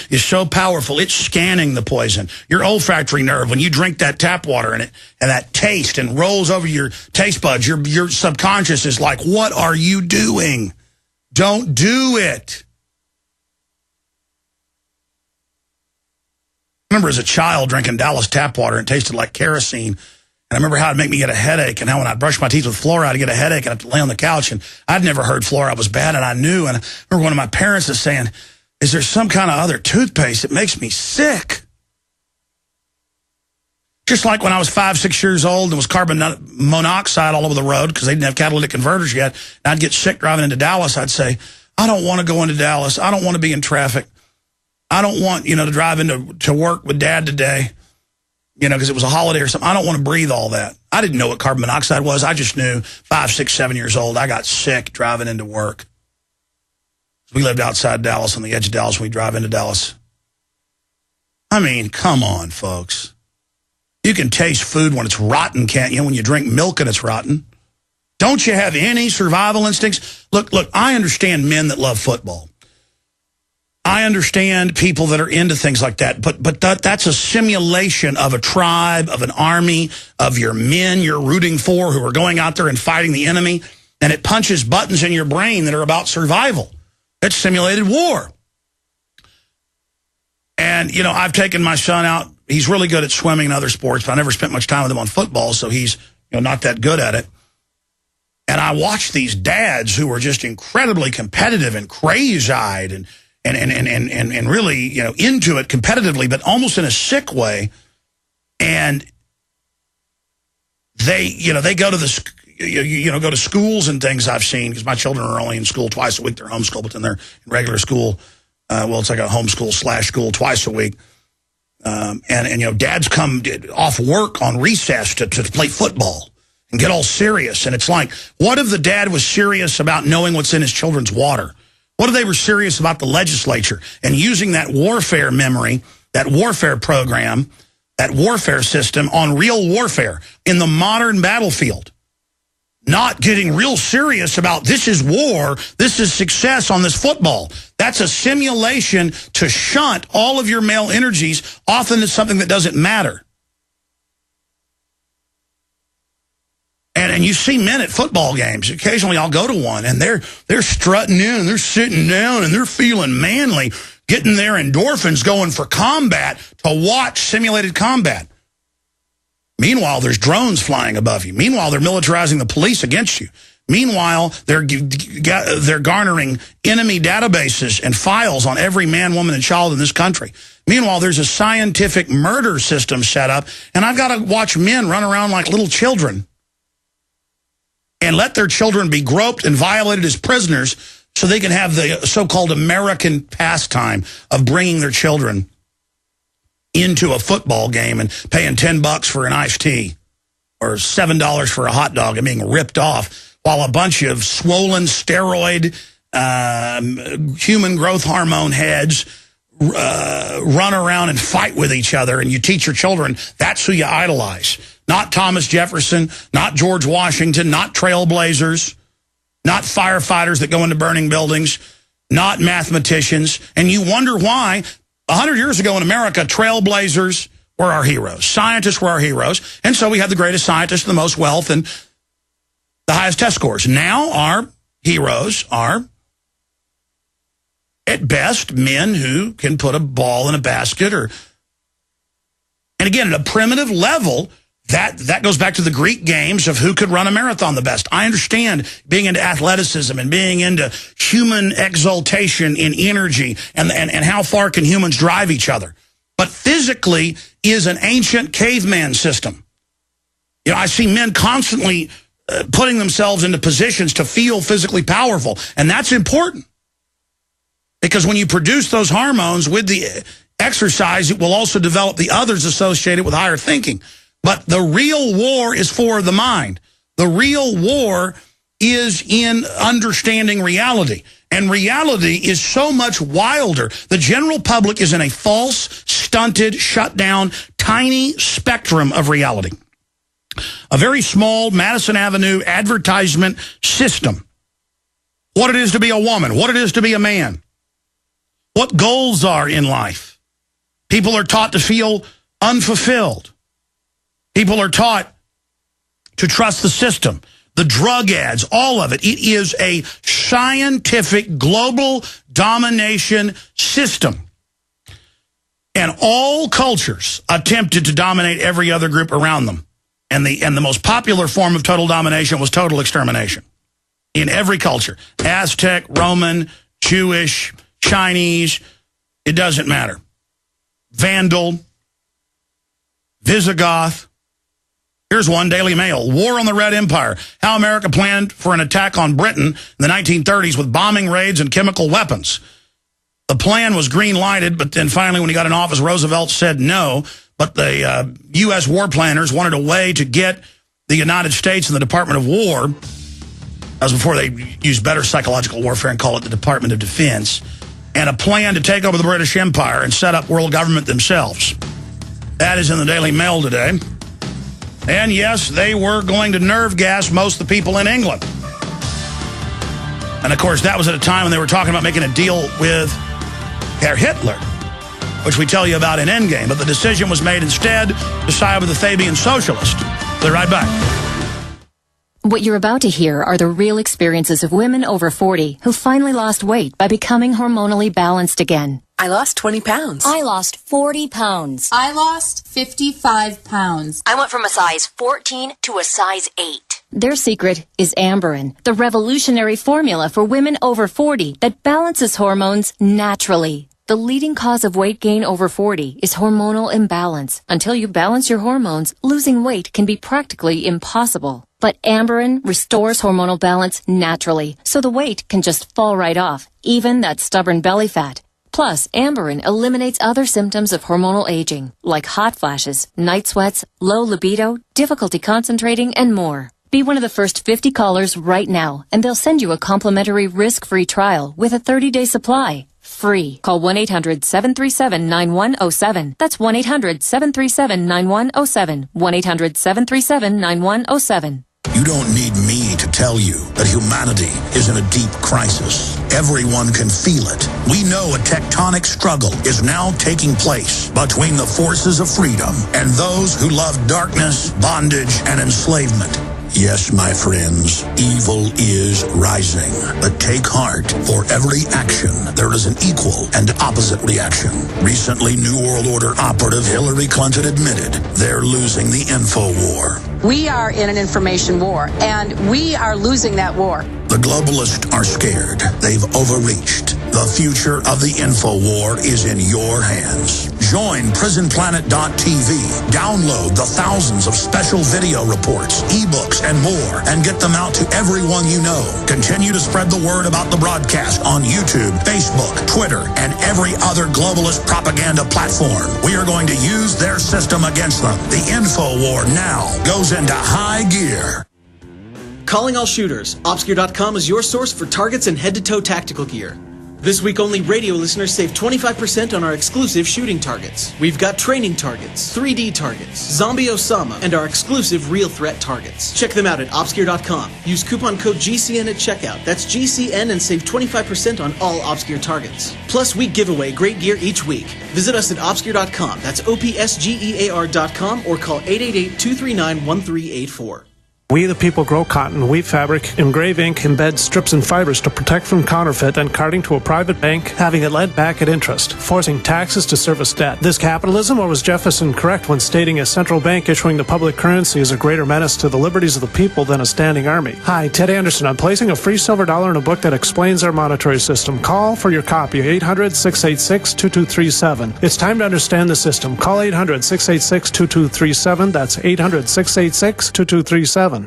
is so powerful. It's scanning the poison. Your olfactory nerve, when you drink that tap water and that taste and rolls over your taste buds, your subconscious is like, what are you doing? Don't do it. I remember as a child drinking Dallas tap water and it tasted like kerosene. And I remember how it'd make me get a headache, and how when I'd brush my teeth with fluoride, I'd get a headache, and I'd lay on the couch. And I'd never heard fluoride was bad, and I knew. And I remember one of my parents was saying, is there some kind of other toothpaste that makes me sick? Just like when I was 5, 6 years old, there was carbon monoxide all over the road because they didn't have catalytic converters yet. And I'd get sick driving into Dallas. I'd say, I don't want to go into Dallas. I don't want to be in traffic. I don't want, to drive to work with Dad today, because it was a holiday or something. I don't want to breathe all that. I didn't know what carbon monoxide was. I just knew 5, 6, 7 years old, I got sick driving into work. We lived outside Dallas, on the edge of Dallas, when we drive into Dallas. I mean, come on, folks. You can taste food when it's rotten, can't you? When you drink milk and it's rotten. Don't you have any survival instincts? Look, I understand men that love football. I understand people that are into things like that, but that's a simulation of a tribe, of an army, of your men you're rooting for who are going out there and fighting the enemy, and it punches buttons in your brain that are about survival. It's simulated war. And, I've taken my son out. He's really good at swimming and other sports, but I never spent much time with him on football, so he's not that good at it. And I watch these dads who are just incredibly competitive and crazy-eyed and really, into it competitively, but almost in a sick way. And they go to go to schools and things I've seen, because my children are only in school twice a week. They're homeschooled, but then they're in regular school. It's like a homeschool/school twice a week. And dads come off work on recess to play football and get all serious. And it's like, what if the dad was serious about knowing what's in his children's water? What if they were serious about the legislature and using that warfare memory, that warfare program, that warfare system on real warfare in the modern battlefield? Not getting real serious about this is war, this is success on this football. That's a simulation to shunt all of your male energies off into something that doesn't matter. And you see men at football games. Occasionally I'll go to one, and they're strutting in, and they're sitting down, and they're feeling manly, getting their endorphins going for combat, to watch simulated combat. Meanwhile, there's drones flying above you. Meanwhile, they're militarizing the police against you. Meanwhile, they're garnering enemy databases and files on every man, woman, and child in this country. Meanwhile, there's a scientific murder system set up, and I've got to watch men run around like little children and let their children be groped and violated as prisoners so they can have the so-called American pastime of bringing their children into a football game and paying $10 for an iced tea or $7 for a hot dog and being ripped off, while a bunch of swollen steroid human growth hormone heads run around and fight with each other, and you teach your children that's who you idolize. Not Thomas Jefferson, not George Washington, not trailblazers, not firefighters that go into burning buildings, not mathematicians. And you wonder why 100 years ago in America, trailblazers were our heroes. Scientists were our heroes. And so we had the greatest scientists, the most wealth, and the highest test scores. Now our heroes are, at best, men who can put a ball in a basket. And again, at a primitive level, that goes back to the Greek games of who could run a marathon the best. I understand being into athleticism and being into human exaltation in energy and how far can humans drive each other. But physically is an ancient caveman system. I see men constantly putting themselves into positions to feel physically powerful. And that's important, because when you produce those hormones with the exercise, it will also develop the others associated with higher thinking. But the real war is for the mind. The real war is in understanding reality. And reality is so much wilder. The general public is in a false, stunted, shut down, tiny spectrum of reality. A very small Madison Avenue advertisement system. What it is to be a woman, what it is to be a man, what goals are in life. People are taught to feel unfulfilled. People are taught to trust the system. The drug ads, all of it. It is a scientific global domination system. And all cultures attempted to dominate every other group around them. And the most popular form of total domination was total extermination. In every culture. Aztec, Roman, Jewish, Chinese, it doesn't matter. Vandal, Visigoth. Here's one, Daily Mail. War on the Red Empire. How America planned for an attack on Britain in the 1930s with bombing raids and chemical weapons. The plan was green-lighted, but then finally when he got in office, Roosevelt said no. But the U.S. war planners wanted a way to get the United States and the Department of War, that was before they used better psychological warfare and call it the Department of Defense, and a plan to take over the British Empire and set up world government themselves. That is in the Daily Mail today. And yes, they were going to nerve gas most of the people in England. And of course, that was at a time when they were talking about making a deal with Herr Hitler, which we tell you about in Endgame. But the decision was made instead to side with the Fabian socialist. Be right back. What you're about to hear are the real experiences of women over 40 who finally lost weight by becoming hormonally balanced again. I lost 20 pounds. I lost 40 pounds. I lost 55 pounds. I went from a size 14 to a size 8. Their secret is Amberin, the revolutionary formula for women over 40 that balances hormones naturally. The leading cause of weight gain over 40 is hormonal imbalance. Until you balance your hormones, losing weight can be practically impossible. But Amberin restores hormonal balance naturally, so the weight can just fall right off, even that stubborn belly fat. Plus, Amberin eliminates other symptoms of hormonal aging, like hot flashes, night sweats, low libido, difficulty concentrating, and more. Be one of the first 50 callers right now, and they'll send you a complimentary risk-free trial with a 30-day supply. Free. Call 1-800-737-9107. That's 1-800-737-9107. 1-800-737-9107. You don't need me to tell you that humanity is in a deep crisis. Everyone can feel it. We know a tectonic struggle is now taking place between the forces of freedom and those who love darkness, bondage, and enslavement. Yes, my friends, evil is rising. But take heart. For every action, there is an equal and opposite reaction. Recently, New World Order operative Hillary Clinton admitted they're losing the info war. We are in an information war, and we are losing that war. The globalists are scared. They've overreached. The future of the info war is in your hands. Join prisonplanet.tv. Download the thousands of special video reports, ebooks, and more, and get them out to everyone you know. Continue to spread the word about the broadcast on YouTube, Facebook, Twitter, and every other globalist propaganda platform. We are going to use their system against them. The info war now goes into high gear. Calling all shooters. Obscure.com is your source for targets and head-to-toe tactical gear. This week only, radio listeners save 25% on our exclusive shooting targets. We've got training targets, 3D targets, Zombie Osama, and our exclusive real threat targets. Check them out at Obscure.com. Use coupon code GCN at checkout. That's GCN and save 25% on all Obscure targets. Plus, we give away great gear each week. Visit us at Obscure.com. That's OPSGEAR.com or call 888-239-1384. We the people grow cotton, weave fabric, engrave ink, embed strips and fibers to protect from counterfeit and carting to a private bank, having it led back at interest, forcing taxes to service debt. This capitalism, or was Jefferson correct when stating a central bank issuing the public currency is a greater menace to the liberties of the people than a standing army? Hi, Ted Anderson. I'm placing a free silver dollar in a book that explains our monetary system. Call for your copy, 800-686-2237. It's time to understand the system. Call 800-686-2237. That's 800-686-2237.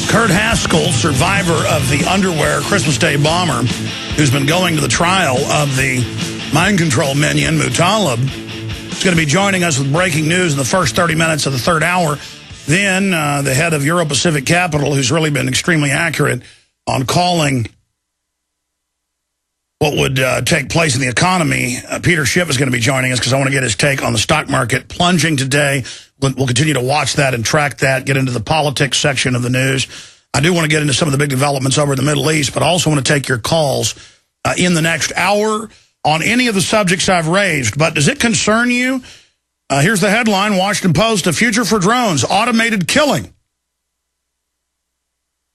Kurt Haskell, survivor of the underwear Christmas Day bomber, who's been going to the trial of the mind control minion, Mutallab, is going to be joining us with breaking news in the first 30 minutes of the third hour. Then the head of Euro-Pacific Capital, who's really been extremely accurate on calling what would take place in the economy. Peter Schiff is going to be joining us because I want to get his take on the stock market plunging today. We'll continue to watch that and track that, get into the politics section of the news. I do want to get into some of the big developments over in the Middle East, but I also want to take your calls in the next hour on any of the subjects I've raised. But does it concern you? Here's the headline, Washington Post, a future for drones, automated killing.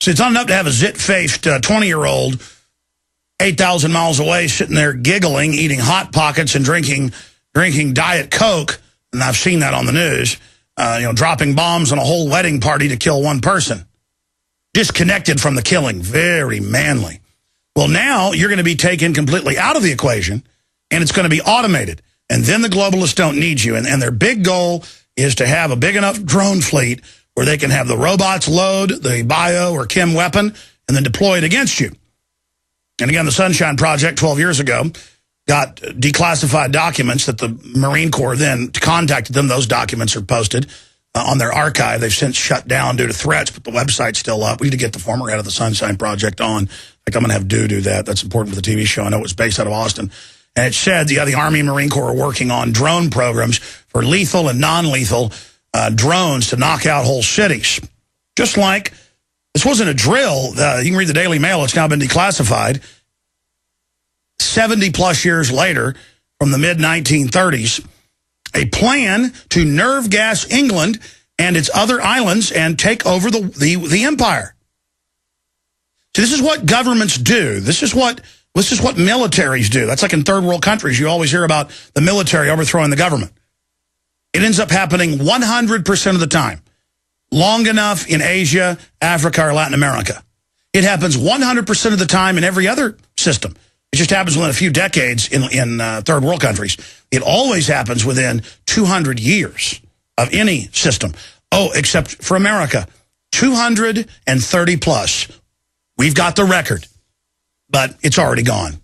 See, it's not enough to have a zit-faced 20-year-old 8,000 miles away sitting there giggling, eating Hot Pockets and drinking Diet Coke, and I've seen that on the news, dropping bombs on a whole wedding party to kill one person. Disconnected from the killing. Very manly. Well, now you're going to be taken completely out of the equation, and it's going to be automated. And then the globalists don't need you. And their big goal is to have a big enough drone fleet where they can have the robots load the bio or chem weapon and then deploy it against you. And again, the Sunshine Project 12 years ago got declassified documents that the Marine Corps then contacted them. Those documents are posted on their archive. They've since shut down due to threats, but the website's still up. We need to get the former head of the Sunshine Project on. Like, I'm going to have do that. That's important for the TV show. I know it was based out of Austin. And it said the Army and Marine Corps are working on drone programs for lethal and non-lethal drones to knock out whole cities. Just like, this wasn't a drill. You can read the Daily Mail. It's now been declassified. 70-plus years later, from the mid-1930s, a plan to nerve gas England and its other islands and take over the empire. So this is what governments do. This is what militaries do. That's like in third world countries. You always hear about the military overthrowing the government. It ends up happening 100% of the time. Long enough in Asia, Africa, or Latin America. It happens 100% of the time in every other system. It just happens within a few decades in third world countries. It always happens within 200 years of any system. Oh, except for America. 230 plus. We've got the record, but it's already gone.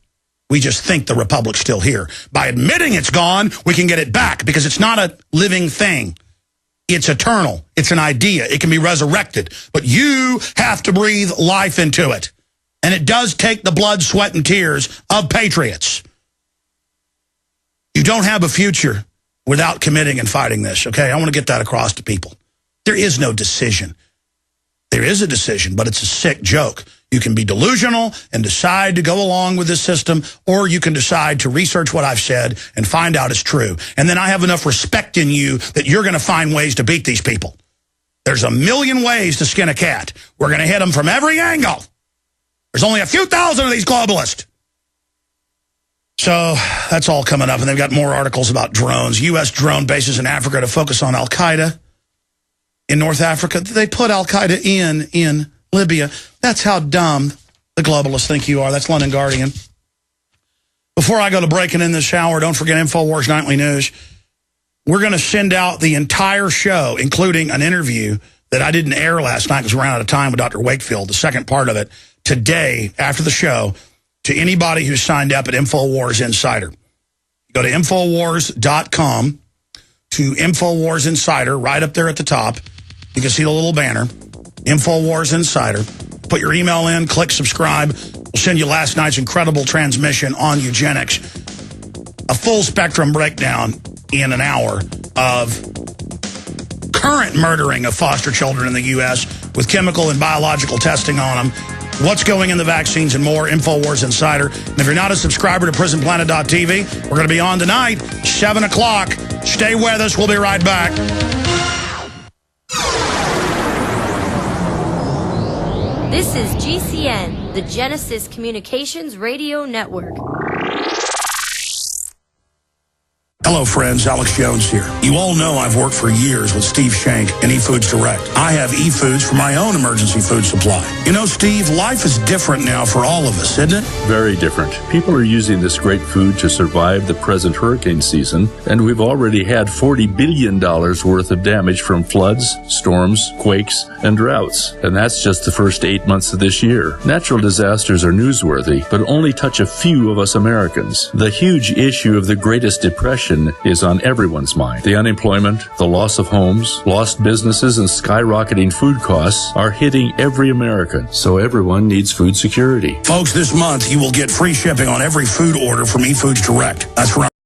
We just think the republic's still here. By admitting it's gone, we can get it back because it's not a living thing. It's eternal. It's an idea. It can be resurrected. But you have to breathe life into it. And it does take the blood, sweat, and tears of patriots. You don't have a future without committing and fighting this, okay? I want to get that across to people. There is no decision. There is a decision, but it's a sick joke. You can be delusional and decide to go along with this system, or you can decide to research what I've said and find out it's true. And then I have enough respect in you that you're going to find ways to beat these people. There's a million ways to skin a cat. We're going to hit them from every angle. There's only a few thousand of these globalists. So that's all coming up. And they've got more articles about drones. U.S. drone bases in Africa to focus on Al-Qaeda. In North Africa, they put Al-Qaeda in Libya. That's how dumb the globalists think you are. That's London Guardian. Before I go to break and in this hour, don't forget InfoWars Nightly News. We're going to send out the entire show, including an interview that I didn't air last night because we ran out of time with Dr. Wakefield, the second part of it, today, after the show, to anybody who's signed up at InfoWars Insider. Go to InfoWars.com, to InfoWars Insider, right up there at the top. You can see the little banner, InfoWars Insider. Put your email in, click subscribe. We'll send you last night's incredible transmission on eugenics. A full spectrum breakdown in an hour of current murdering of foster children in the U.S. with chemical and biological testing on them. What's going in the vaccines and more, InfoWars Insider. And if you're not a subscriber to PrisonPlanet.tv, we're going to be on tonight, 7 o'clock. Stay with us. We'll be right back. This is GCN, the Genesis Communications Radio Network. Hello, friends. Alex Jones here. You all know I've worked for years with Steve Shank and eFoods Direct. I have eFoods for my own emergency food supply. You know, Steve, life is different now for all of us, isn't it? Very different. People are using this great food to survive the present hurricane season, and we've already had $40 billion worth of damage from floods, storms, quakes, and droughts. And that's just the first 8 months of this year. Natural disasters are newsworthy, but only touch a few of us Americans. The huge issue of the Greatest Depression inflation is on everyone's mind. The unemployment, the loss of homes, lost businesses, and skyrocketing food costs are hitting every American. So everyone needs food security. Folks, this month you will get free shipping on every food order from eFoods Direct. That's right.